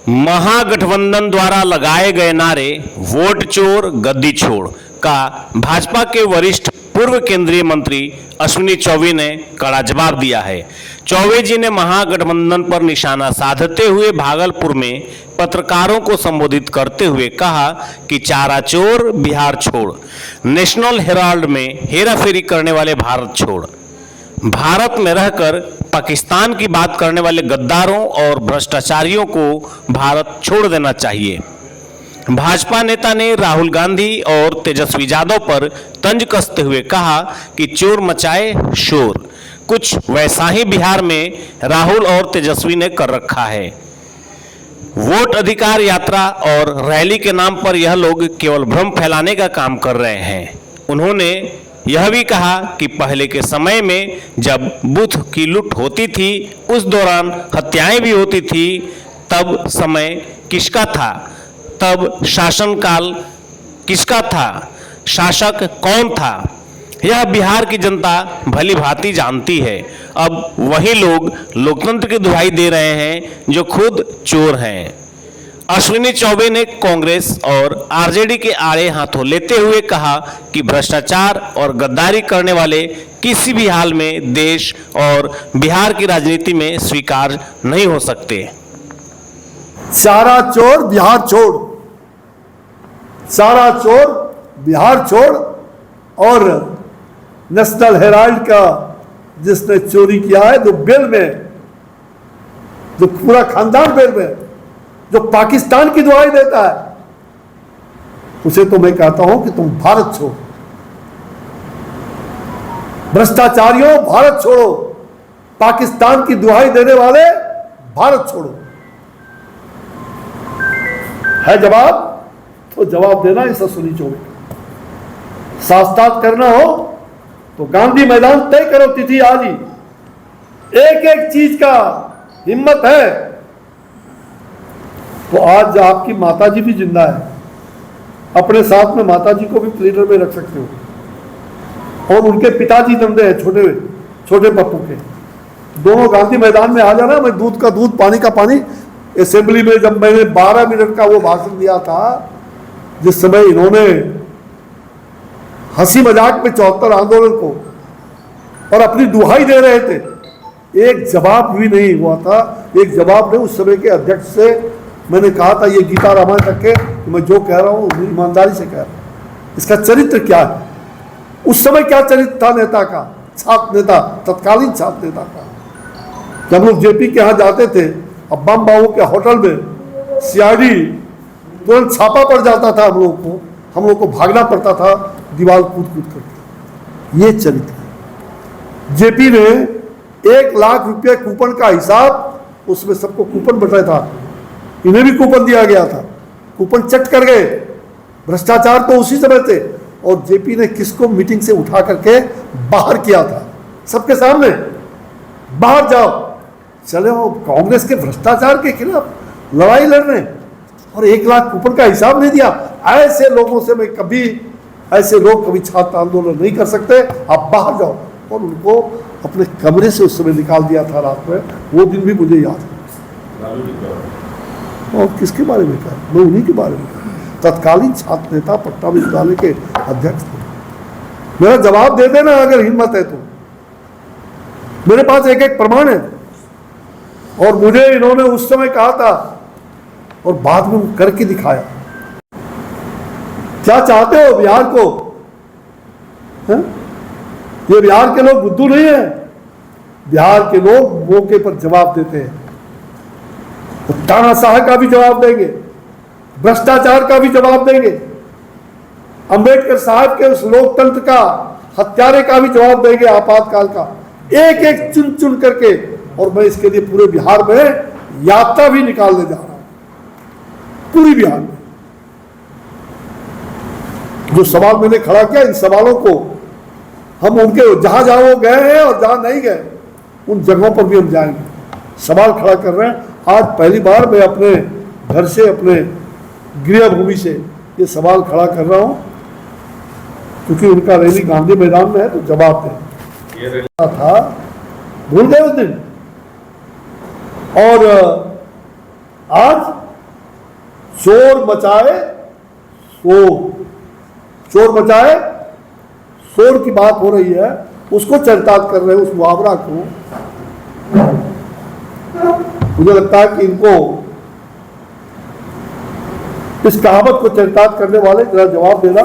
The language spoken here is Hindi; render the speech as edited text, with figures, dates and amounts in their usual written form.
महागठबंधन द्वारा लगाए गए नारे वोट चोर गद्दी छोड़ का भाजपा के वरिष्ठ पूर्व केंद्रीय मंत्री अश्विनी चौबे ने कड़ा जवाब दिया है। चौबे जी ने महागठबंधन पर निशाना साधते हुए भागलपुर में पत्रकारों को संबोधित करते हुए कहा कि चारा चोर बिहार छोड़, नेशनल हेराल्ड में हेराफेरी करने वाले भारत छोड़, भारत में रहकर पाकिस्तान की बात करने वाले गद्दारों और भ्रष्टाचारियों को भारत छोड़ देना चाहिए। भाजपा नेता ने राहुल गांधी और तेजस्वी यादव पर तंज कसते हुए कहा कि चोर मचाए शोर। कुछ वैसा ही बिहार में राहुल और तेजस्वी ने कर रखा है। वोट अधिकार यात्रा और रैली के नाम पर यह लोग केवल भ्रम फैलाने का काम कर रहे हैं। उन्होंने यह भी कहा कि पहले के समय में जब बूथ की लूट होती थी, उस दौरान हत्याएं भी होती थी, तब समय किसका था, तब शासनकाल किसका था, शासक कौन था, यह बिहार की जनता भली भांति जानती है। अब वही लोग लोकतंत्र की दुहाई दे रहे हैं जो खुद चोर हैं। अश्विनी चौबे ने कांग्रेस और आरजेडी के आड़े हाथों लेते हुए कहा कि भ्रष्टाचार और गद्दारी करने वाले किसी भी हाल में देश और बिहार की राजनीति में स्वीकार नहीं हो सकते। चारा चोर बिहार छोड़, चारा चोर बिहार छोड़, और नेशनल हेराल्ड का जिसने चोरी किया है, जो बेल में, जो पूरा खानदान बेल में, जो पाकिस्तान की दुआई देता है, उसे तो मैं कहता हूं कि तुम भारत छोड़ो। भ्रष्टाचारियों भारत छोड़ो, पाकिस्तान की दुहाई देने वाले भारत छोड़ो। है जवाब तो जवाब देना इस अश्विनी चौबे। शास्त्रार्थ करना हो तो गांधी मैदान तय करो तिथि आज ही। एक एक चीज का हिम्मत है तो आज आपकी माताजी भी जिंदा है, अपने साथ में माताजी को भी प्लेटर में रख सकते हो, और उनके पिताजी नंदे हैं छोटे पप्पू के, दोनों गांधी मैदान में आ जाना। मैं दूध का दूध पानी का पानी असेंबली में जब मैंने 12 मिनट का वो भाषण दिया था, जिस समय इन्होंने हंसी मजाक में 74 आंदोलन को और अपनी दुहाई दे रहे थे, एक जवाब भी नहीं हुआ था। एक जवाब नहीं। उस समय के अध्यक्ष से मैंने कहा था ये गीता रामायण तक के कि मैं जो कह रहा हूँ ईमानदारी से कह रहा हूँ। इसका चरित्र क्या है, उस समय क्या चरित्र था नेता का, छात्र नेता, तत्कालीन छात्र नेता का। जब लोग जेपी के यहाँ जाते थे, अब्बाम बाबू के होटल में सीआईडी तुरंत छापा पड़ जाता था, हम लोग को भागना पड़ता था दीवार कूद करके। ये चरित्र है। जेपी ने 1 लाख रुपये कूपन का हिसाब, उसमें सबको कूपन बटाया था, इन्हें भी कूपन दिया गया था, कूपन चट कर गए। भ्रष्टाचार तो उसी समय थे। और जेपी ने किसको मीटिंग से उठा करके बाहर किया था, सबके सामने, बाहर जाओ, चले हो कांग्रेस के भ्रष्टाचार के खिलाफ लड़ाई लड़ने, और 1 लाख कूपन का हिसाब नहीं दिया। ऐसे लोगों से मैं कभी, ऐसे लोग कभी छात्र आंदोलन नहीं कर सकते। आप बाहर जाओ। और उनको अपने कमरे से उस समय निकाल दिया था रात में, वो दिन भी मुझे याद है। और किसके बारे में कहा, मैं उन्हीं के बारे में कहा, तत्कालीन छात्र नेता पटना विश्वविद्यालय के अध्यक्ष थे। मेरा जवाब दे देना अगर हिम्मत है तो। मेरे पास एक एक प्रमाण है, और मुझे इन्होंने उस समय कहा था और बाद में वो करके दिखाया। क्या चाहते हो बिहार को? है? ये बिहार के लोग बुद्धू नहीं है। बिहार के लोग मौके पर जवाब देते हैं। तो तानाशाह का भी जवाब देंगे, भ्रष्टाचार का भी जवाब देंगे, अंबेडकर साहब के उस लोकतंत्र का, हत्यारे का भी जवाब देंगे, आपातकाल का, एक एक चुन चुन करके। और मैं इसके लिए पूरे बिहार में यात्रा भी निकालने जा रहा हूं, पूरी बिहार में। जो सवाल मैंने खड़ा किया, इन सवालों को हम उनके जहां जहां वो गए हैं और जहां नहीं गए, उन जगहों पर भी हम जाएंगे। सवाल खड़ा कर रहे हैं। आज पहली बार मैं अपने घर से, अपने गृह भूमि से ये सवाल खड़ा कर रहा हूं, क्योंकि उनका रैली गांधी मैदान में है, तो जवाब दें। था भूल गए उस दिन। और आज चोर मचाए शोर, चोर मचाए शोर की बात हो रही है, उसको चरितार्थ कर रहे हैं, उस मुहावरा को। मुझे लगता है कि इनको इस कहावत को चरितार्थ करने वाले जरा जवाब देना